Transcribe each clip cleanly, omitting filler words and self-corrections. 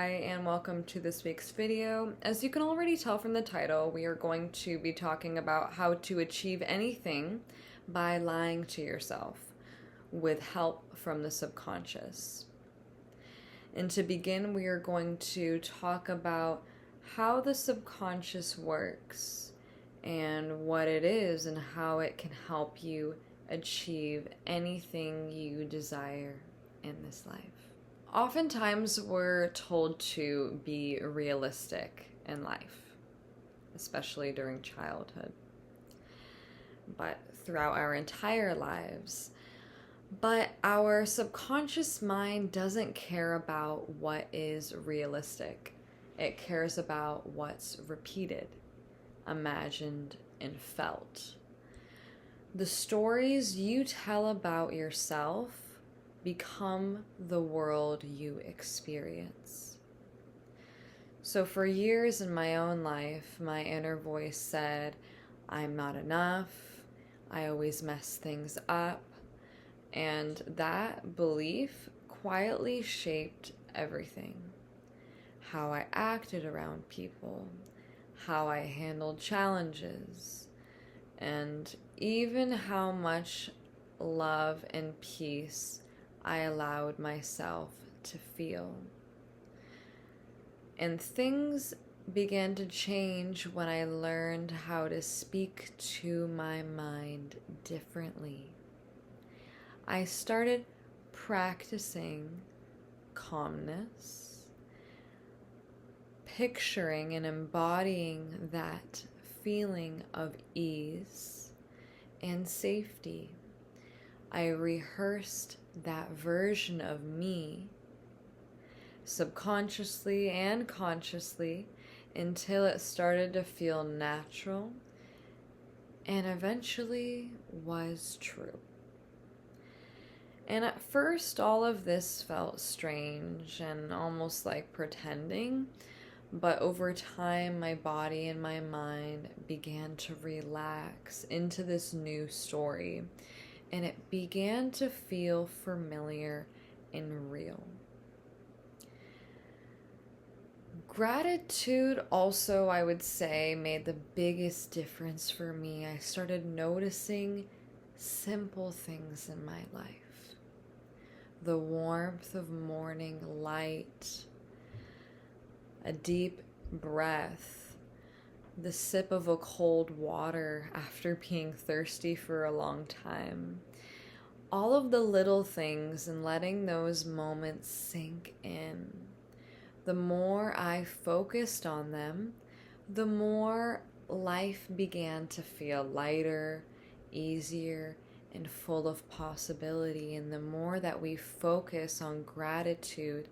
Hi and welcome to this week's video. As you can already tell from the title, we are going to be talking about how to achieve anything by lying to yourself with help from the subconscious. And to begin, we are going to talk about how the subconscious works and what it is and how it can help you achieve anything you desire in this life. Oftentimes, we're told to be realistic in life, especially during childhood, but throughout our entire lives. But our subconscious mind doesn't care about what is realistic. It cares about what's repeated, imagined, and felt. The stories you tell about yourself become the world you experience. So for years in my own life, my inner voice said, I'm not enough, I always mess things up, and that belief quietly shaped everything. How I acted around people, how I handled challenges, and even how much love and peace I allowed myself to feel. And things began to change when I learned how to speak to my mind differently. I started practicing calmness, picturing and embodying that feeling of ease and safety. I rehearsed that version of me subconsciously and consciously until it started to feel natural and eventually was true. And at first, all of this felt strange and almost like pretending, but over time, my body and my mind began to relax into this new story. And it began to feel familiar and real. Gratitude also, I would say, made the biggest difference for me. I started noticing simple things in my life. The warmth of morning light, a deep breath, the sip of a cold water after being thirsty for a long time. All of the little things and letting those moments sink in. The more I focused on them, the more life began to feel lighter, easier, and full of possibility. And the more that we focus on gratitude,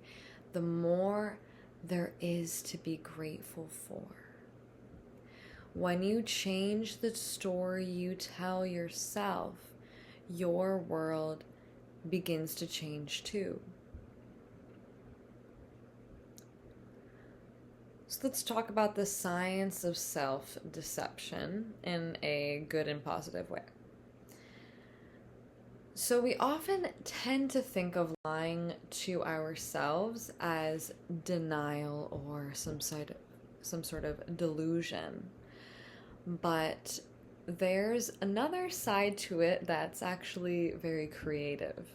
the more there is to be grateful for. When you change the story you tell yourself, your world begins to change too. So let's talk about the science of self-deception in a good and positive way. So we often tend to think of lying to ourselves as denial or some sort of delusion. But there's another side to it that's actually very creative.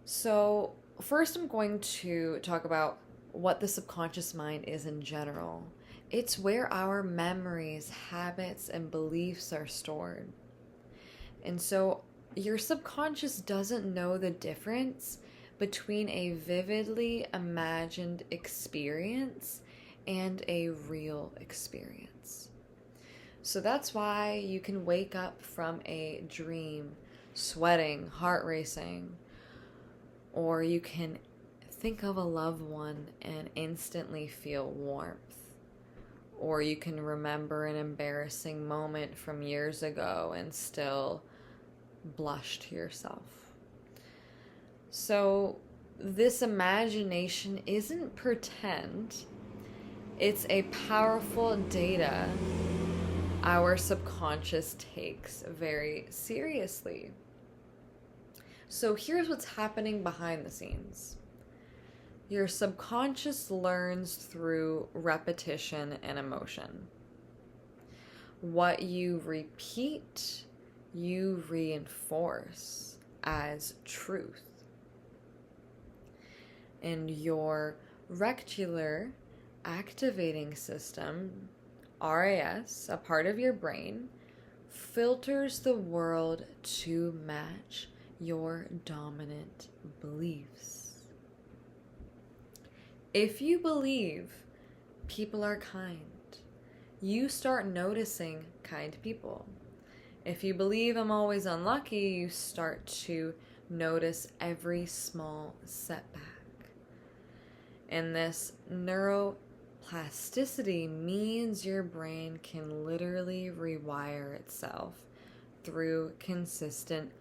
So first I'm going to talk about what the subconscious mind is in general. It's where our memories, habits, and beliefs are stored. And so your subconscious doesn't know the difference between a vividly imagined experience and a real experience. So that's why you can wake up from a dream sweating, heart racing, or you can think of a loved one and instantly feel warmth, or you can remember an embarrassing moment from years ago and still blush to yourself. So this imagination isn't pretend. It's a powerful data our subconscious takes very seriously. So here's what's happening behind the scenes. Your subconscious learns through repetition and emotion. What you repeat, you reinforce as truth. And your reticular activating system, RAS, a part of your brain, filters the world to match your dominant beliefs. If you believe people are kind, you start noticing kind people. If you believe I'm always unlucky, you start to notice every small setback. And this neuroplasticity means your brain can literally rewire itself through consistent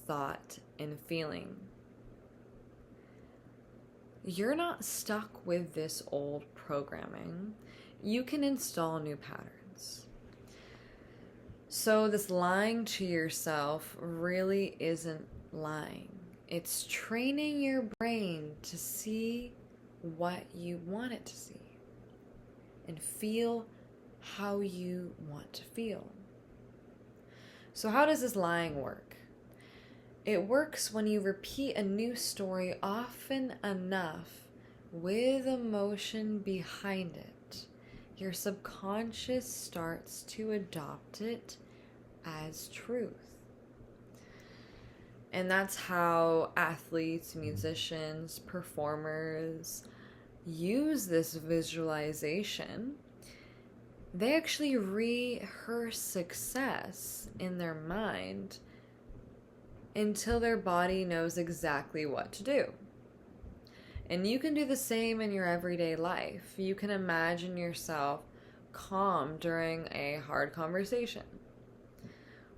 thought and feeling. You're not stuck with this old programming. You can install new patterns. So this lying to yourself really isn't lying. It's training your brain to see what you want it to see and feel how you want to feel. So how does this lying work? It works when you repeat a new story often enough with emotion behind it. Your subconscious starts to adopt it as truth. And that's how athletes, musicians, performers use this visualization. They actually rehearse success in their mind until their body knows exactly what to do. And you can do the same in your everyday life. You can imagine yourself calm during a hard conversation.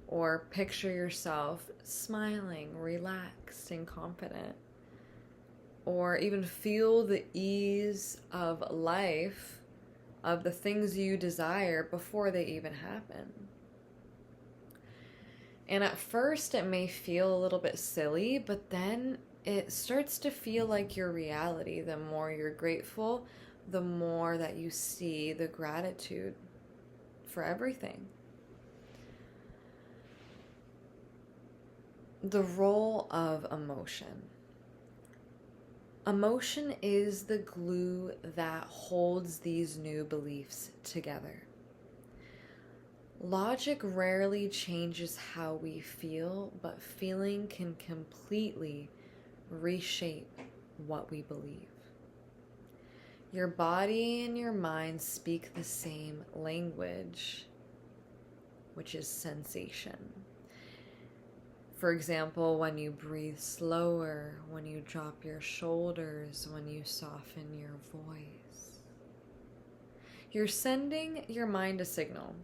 Or picture yourself smiling, relaxed, and confident. Or even feel the ease of life, of the things you desire before they even happen. And at first it may feel a little bit silly, but then it starts to feel like your reality. The more you're grateful, the more that you see the gratitude for everything. The role of emotion. Emotion is the glue that holds these new beliefs together. Logic rarely changes how we feel, but feeling can completely reshape what we believe. Your body and your mind speak the same language, which is sensation. For example, when you breathe slower, when you drop your shoulders, when you soften your voice, you're sending your mind a signal.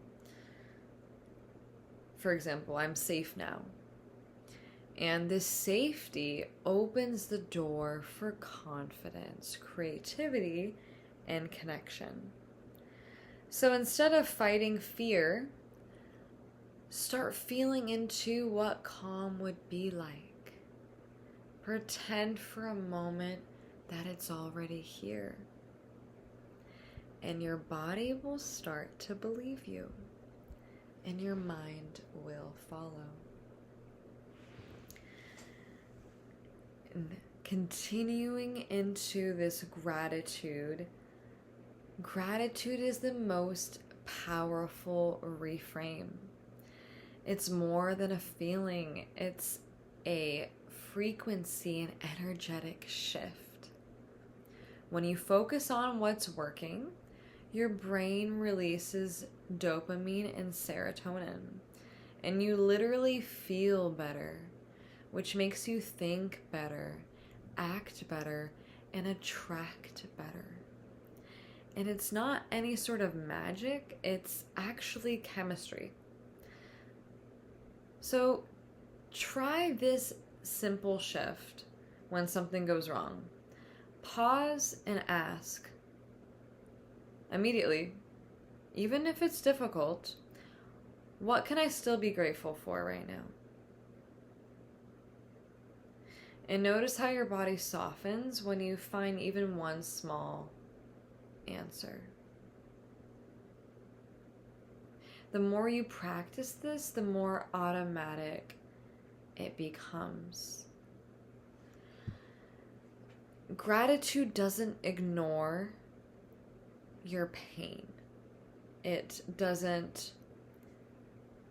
For example, I'm safe now. And this safety opens the door for confidence, creativity, and connection. So instead of fighting fear, start feeling into what calm would be like. Pretend for a moment that it's already here. And your body will start to believe you. And your mind will follow. And continuing into this gratitude, gratitude is the most powerful reframe. It's more than a feeling, it's a frequency and energetic shift. When you focus on what's working, your brain releases dopamine and serotonin, and you literally feel better, which makes you think better, act better, and attract better. And it's not any sort of magic, it's actually chemistry. So try this simple shift when something goes wrong. Pause and ask immediately, even if it's difficult, what can I still be grateful for right now? And notice how your body softens when you find even one small answer. The more you practice this, the more automatic it becomes. Gratitude doesn't ignore your pain. It doesn't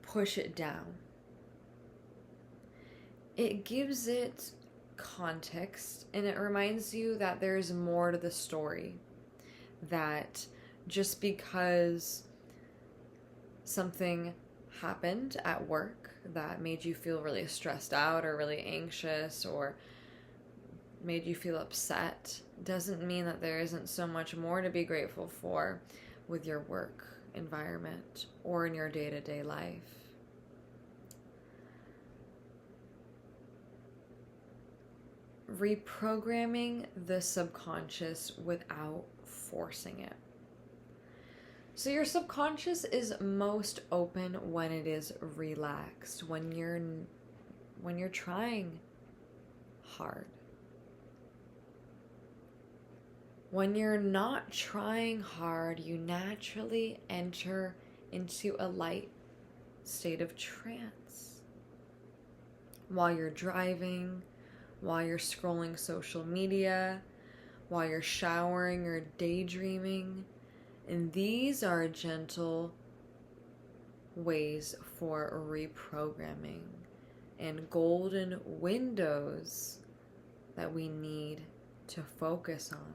push it down. It gives it context, and it reminds you that there's more to the story. That just because something happened at work that made you feel really stressed out or really anxious or made you feel upset doesn't mean that there isn't so much more to be grateful for with your work environment or in your day-to-day life. Reprogramming the subconscious without forcing it. So your subconscious is most open when it is relaxed, when you're trying hard. When you're not trying hard, you naturally enter into a light state of trance. While you're driving, while you're scrolling social media, while you're showering or daydreaming. And these are gentle ways for reprogramming and golden windows that we need to focus on.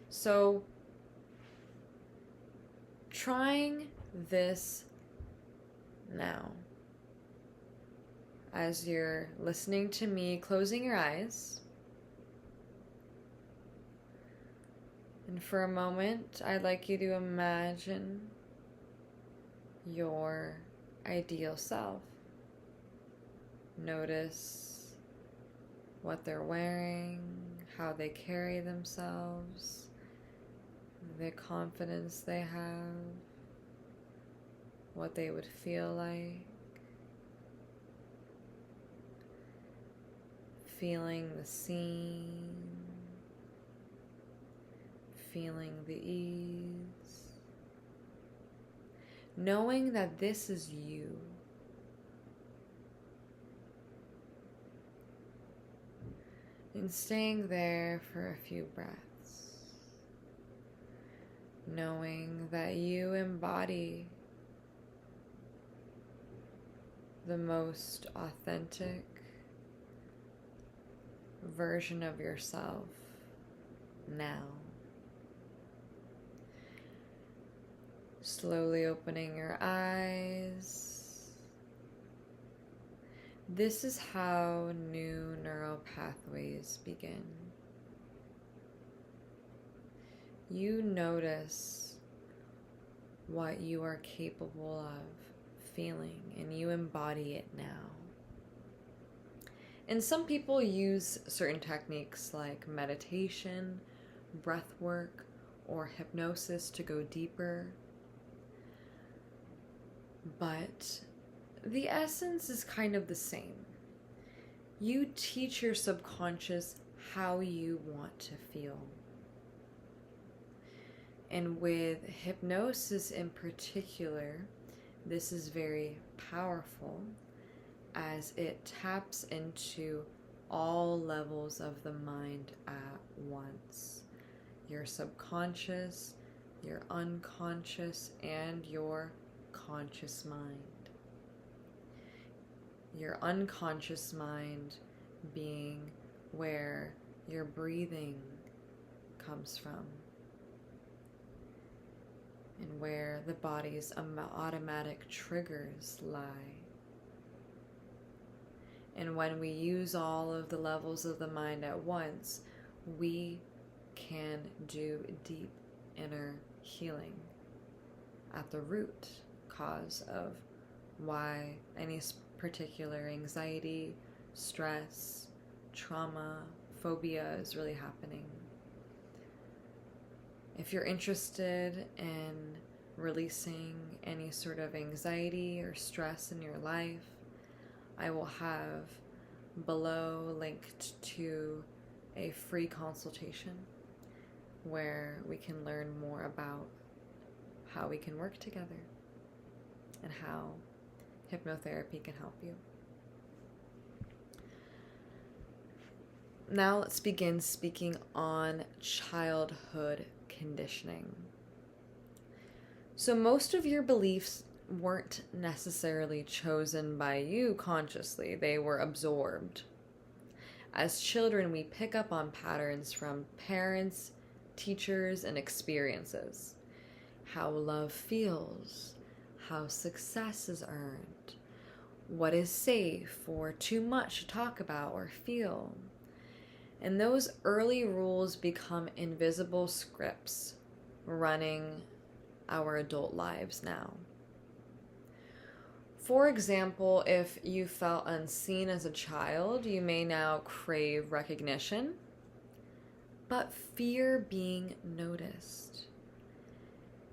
So, trying this now. As you're listening to me, closing your eyes. And for a moment, I'd like you to imagine your ideal self. Notice what they're wearing, how they carry themselves, the confidence they have, what they would feel like. Feeling the scene, feeling the ease, knowing that this is you. And staying there for a few breaths, knowing that you embody the most authentic version of yourself now. Slowly opening your eyes. This is how new neural pathways begin. You notice what you are capable of feeling, and you embody it now. And some people use certain techniques like meditation, breath work, or hypnosis to go deeper. But the essence is kind of the same. You teach your subconscious how you want to feel. And with hypnosis in particular, this is very powerful as it taps into all levels of the mind at once. Your subconscious, your unconscious, and your conscious mind. Your unconscious mind being where your breathing comes from and where the body's automatic triggers lie. And when we use all of the levels of the mind at once, we can do deep inner healing at the root cause of why any particular anxiety, stress, trauma, phobia is really happening. If you're interested in releasing any sort of anxiety or stress in your life, I will have below linked to a free consultation where we can learn more about how we can work together and how hypnotherapy can help you. Now let's begin speaking on childhood conditioning. So most of your beliefs weren't necessarily chosen by you consciously, they were absorbed. As children, we pick up on patterns from parents, teachers, and experiences. How love feels, how success is earned, what is safe or too much to talk about or feel. And those early rules become invisible scripts running our adult lives now. For example, if you felt unseen as a child, you may now crave recognition, but fear being noticed.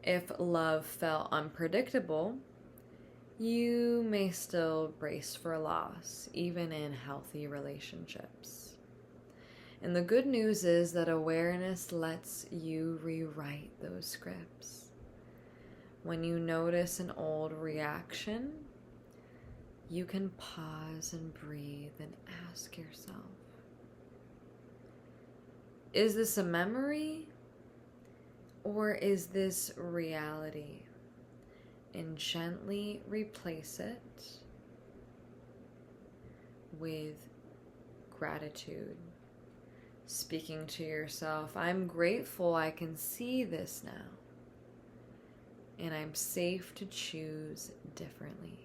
If love felt unpredictable, you may still brace for loss, even in healthy relationships. And the good news is that awareness lets you rewrite those scripts. When you notice an old reaction, you can pause and breathe and ask yourself, is this a memory or is this reality? And gently replace it with gratitude. Speaking to yourself, I'm grateful I can see this now, and I'm safe to choose differently.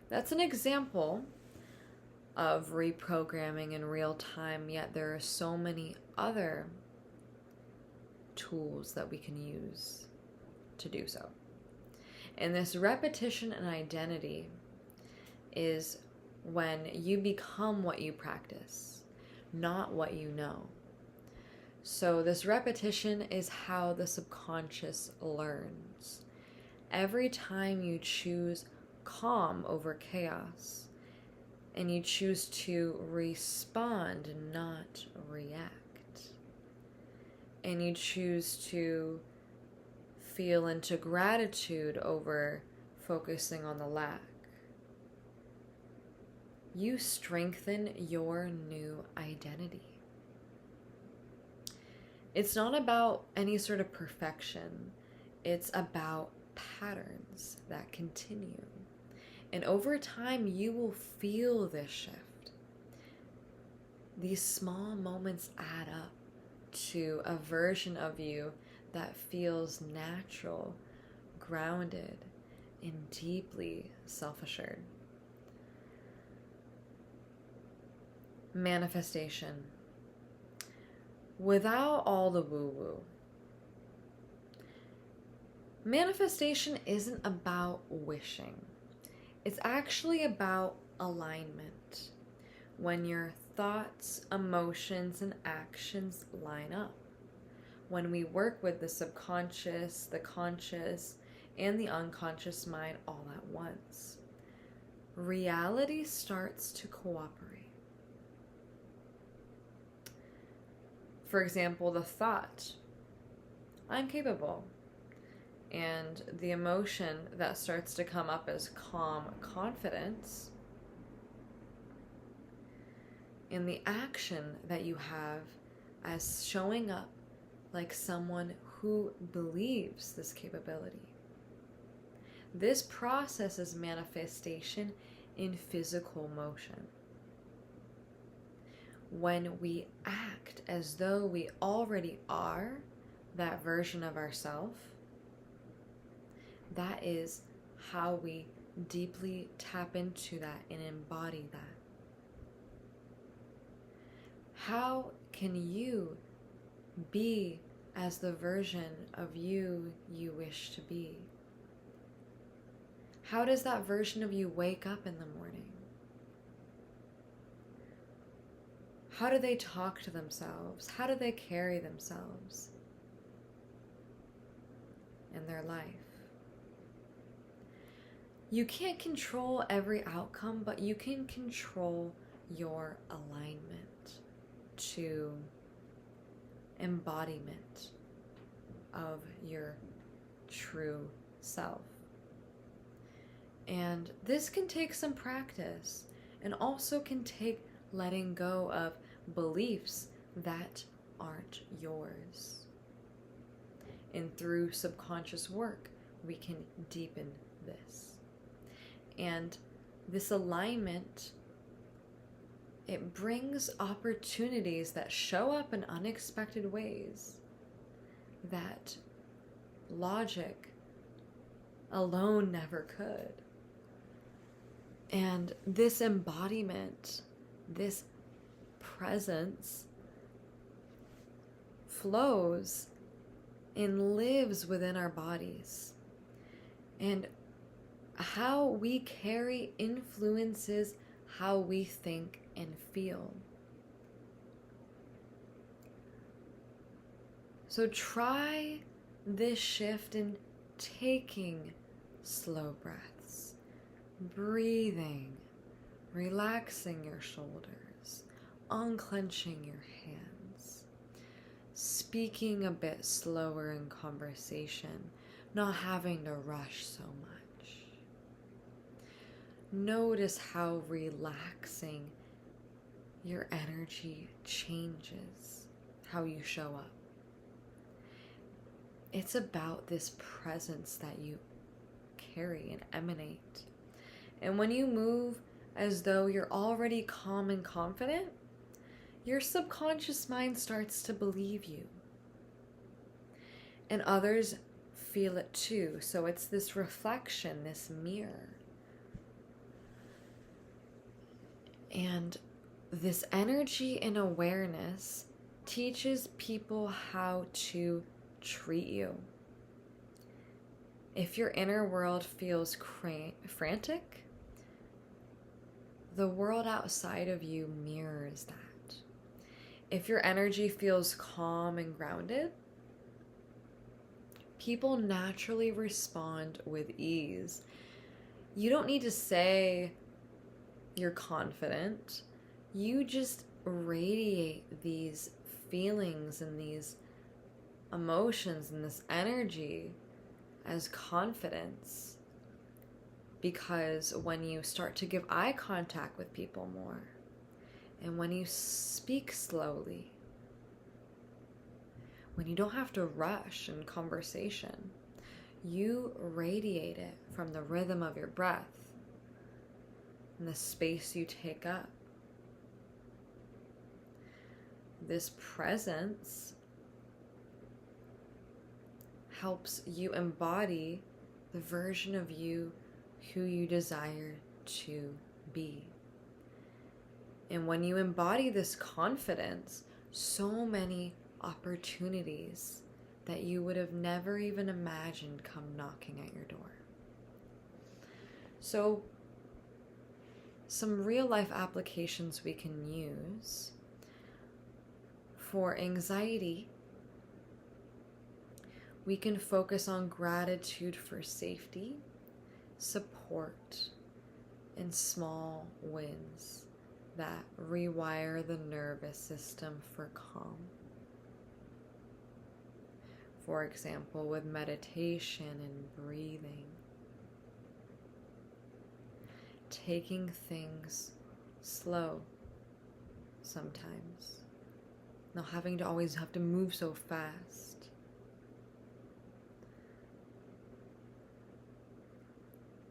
That's an example of reprogramming in real time, yet there are so many other tools that we can use to do so. And this repetition and identity is when you become what you practice, not what you know. So this repetition is how the subconscious learns. Every time you choose calm over chaos, and you choose to respond and not react, and you choose to feel into gratitude over focusing on the lack, you strengthen your new identity. It's not about any sort of perfection. It's about patterns that continue. And over time, you will feel this shift. These small moments add up to a version of you that feels natural, grounded, and deeply self-assured. Manifestation. Without all the woo-woo. Manifestation isn't about wishing. It's actually about alignment. When your thoughts, emotions, and actions line up. When we work with the subconscious, the conscious, and the unconscious mind all at once, reality starts to cooperate. For example, the thought, I'm capable. And the emotion that starts to come up is calm confidence. And the action that you have as showing up like someone who believes this capability. This process is manifestation in physical motion. When we act as though we already are that version of ourselves, that is how we deeply tap into that and embody that. How can you be as the version of you you wish to be? How does that version of you wake up in the morning? How do they talk to themselves? How do they carry themselves in their life? You can't control every outcome, but you can control your alignment to embodiment of your true self. And this can take some practice, and also can take letting go of beliefs that aren't yours. And through subconscious work, we can deepen this. And this alignment, it brings opportunities that show up in unexpected ways that logic alone never could. And this embodiment, this presence, flows and lives within our bodies. And how we carry influences how we think and feel. So try this shift in taking slow breaths, breathing, relaxing your shoulders, unclenching your hands, speaking a bit slower in conversation, not having to rush so much. Notice how relaxing your energy changes, how you show up. It's about this presence that you carry and emanate. And when you move as though you're already calm and confident, your subconscious mind starts to believe you. And others feel it too. So it's this reflection, this mirror. And this energy and awareness teaches people how to treat you. If your inner world feels frantic, the world outside of you mirrors that. If your energy feels calm and grounded, people naturally respond with ease. You don't need to say you're confident. You just radiate these feelings and these emotions and this energy as confidence, because when you start to give eye contact with people more, and when you speak slowly, when you don't have to rush in conversation, you radiate it from the rhythm of your breath and the space you take up. This presence helps you embody the version of you who you desire to be. And when you embody this confidence, so many opportunities that you would have never even imagined come knocking at your door. So, some real life applications we can use for anxiety. We can focus on gratitude for safety, support, and small wins that rewire the nervous system for calm. For example, with meditation and breathing, taking things slow sometimes, not having to always have to move so fast.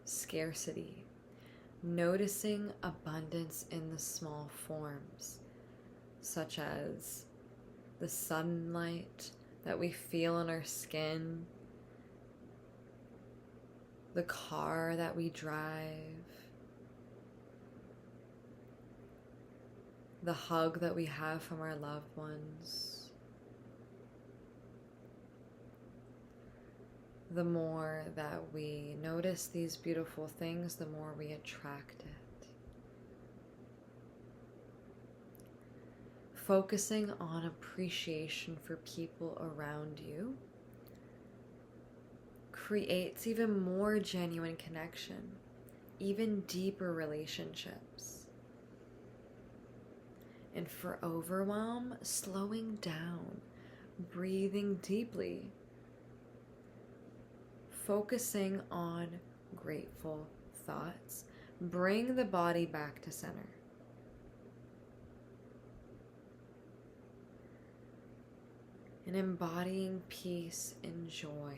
Scarcity, noticing abundance in the small forms, such as the sunlight that we feel on our skin, the car that we drive, the hug that we have from our loved ones. The more that we notice these beautiful things, the more we attract it. Focusing on appreciation for people around you creates even more genuine connection. even deeper relationships. And for overwhelm, slowing down, breathing deeply, focusing on grateful thoughts. Bring the body back to center. And embodying peace and joy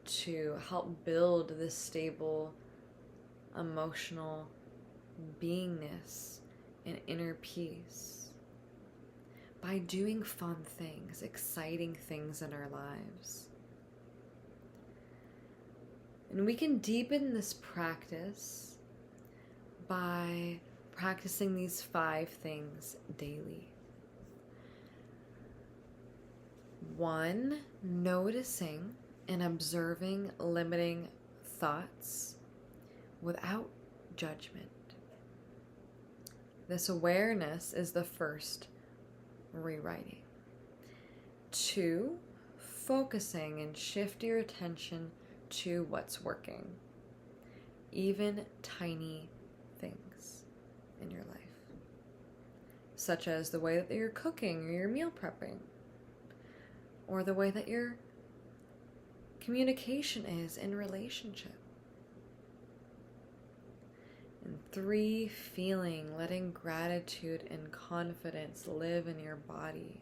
to help build this stable emotional beingness and inner peace by doing fun things, exciting things in our lives. And we can deepen this practice by practicing these 5 things daily. 1, noticing and observing limiting thoughts without judgment. This awareness is the first rewriting. 2, focusing and shift your attention to what's working, even tiny things in your life, such as the way that you're cooking or you're meal prepping, or the way that your communication is in relationship. And 3, feeling, letting gratitude and confidence live in your body.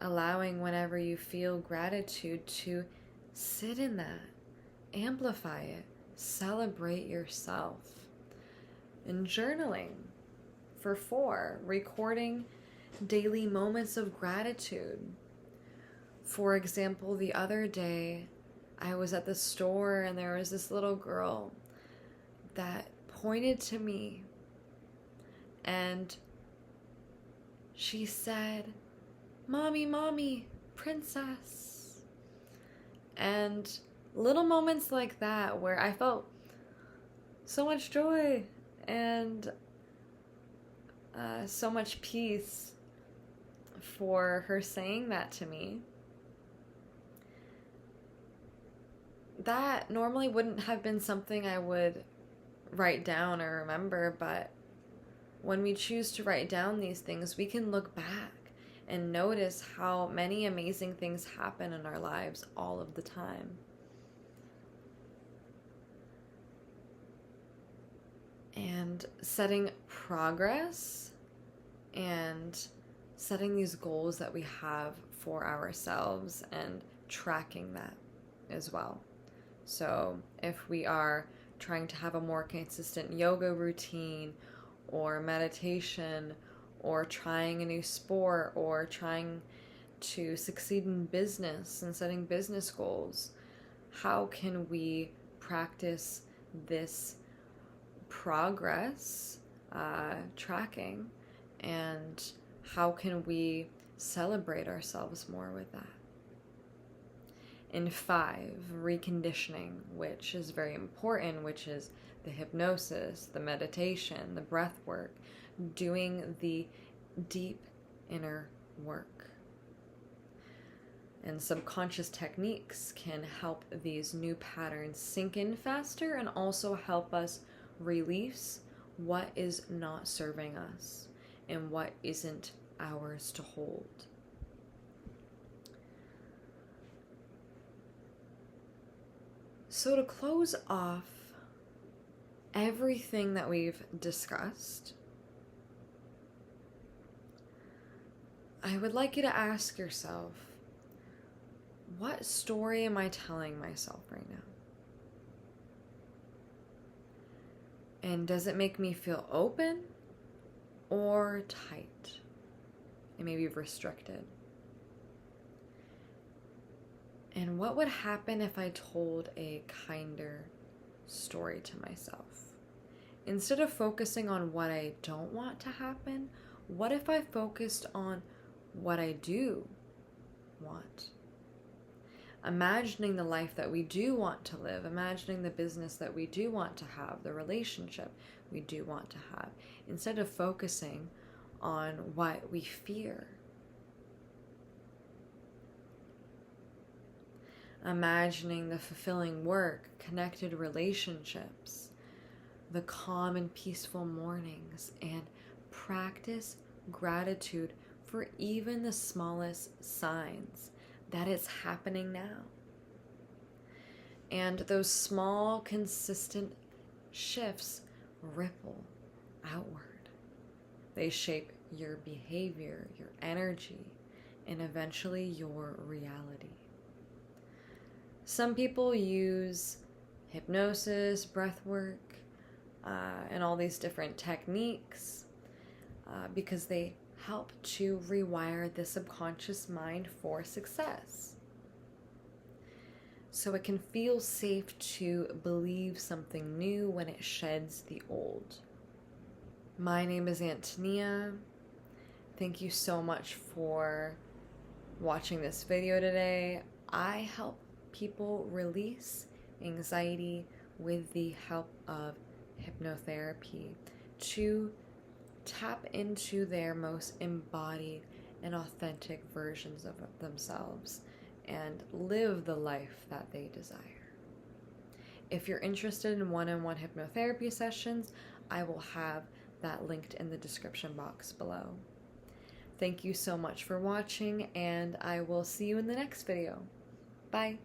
Allowing whenever you feel gratitude to sit in that, amplify it, celebrate yourself. And journaling for 4, recording daily moments of gratitude. For example, the other day, I was at the store and there was this little girl that pointed to me and she said, "Mommy, mommy, princess." And little moments like that where I felt so much joy and so much peace for her saying that to me. That normally wouldn't have been something I would write down or remember, but when we choose to write down these things, we can look back and notice how many amazing things happen in our lives all of the time. And setting progress and setting these goals that we have for ourselves and tracking that as well. So if we are trying to have a more consistent yoga routine or meditation or trying a new sport or trying to succeed in business and setting business goals, how can we practice this progress tracking, and how can we celebrate ourselves more with that? And 5, reconditioning, which is very important, which is the hypnosis, the meditation, the breath work, doing the deep inner work. And subconscious techniques can help these new patterns sink in faster and also help us release what is not serving us and what isn't ours to hold. So to close off everything that we've discussed, I would like you to ask yourself, what story am I telling myself right now? And does it make me feel open or tight? And maybe restricted? And what would happen if I told a kinder story to myself? Instead of focusing on what I don't want to happen, what if I focused on what I do want? Imagining the life that we do want to live, imagining the business that we do want to have, the relationship we do want to have, instead of focusing on what we fear. imagining the fulfilling work, connected relationships, the calm and peaceful mornings, and practice gratitude for even the smallest signs that it's happening now. And those small, consistent shifts ripple outward. They shape your behavior, your energy, and eventually your reality. Some people use hypnosis, breath work, and all these different techniques because they help to rewire the subconscious mind for success. So it can feel safe to believe something new when it sheds the old. My name is Antonia. Thank you so much for watching this video today. I help people release anxiety with the help of hypnotherapy to tap into their most embodied and authentic versions of themselves and live the life that they desire. If you're interested in one-on-one hypnotherapy sessions, I will have that linked in the description box below. Thank you so much for watching, and I will see you in the next video. Bye.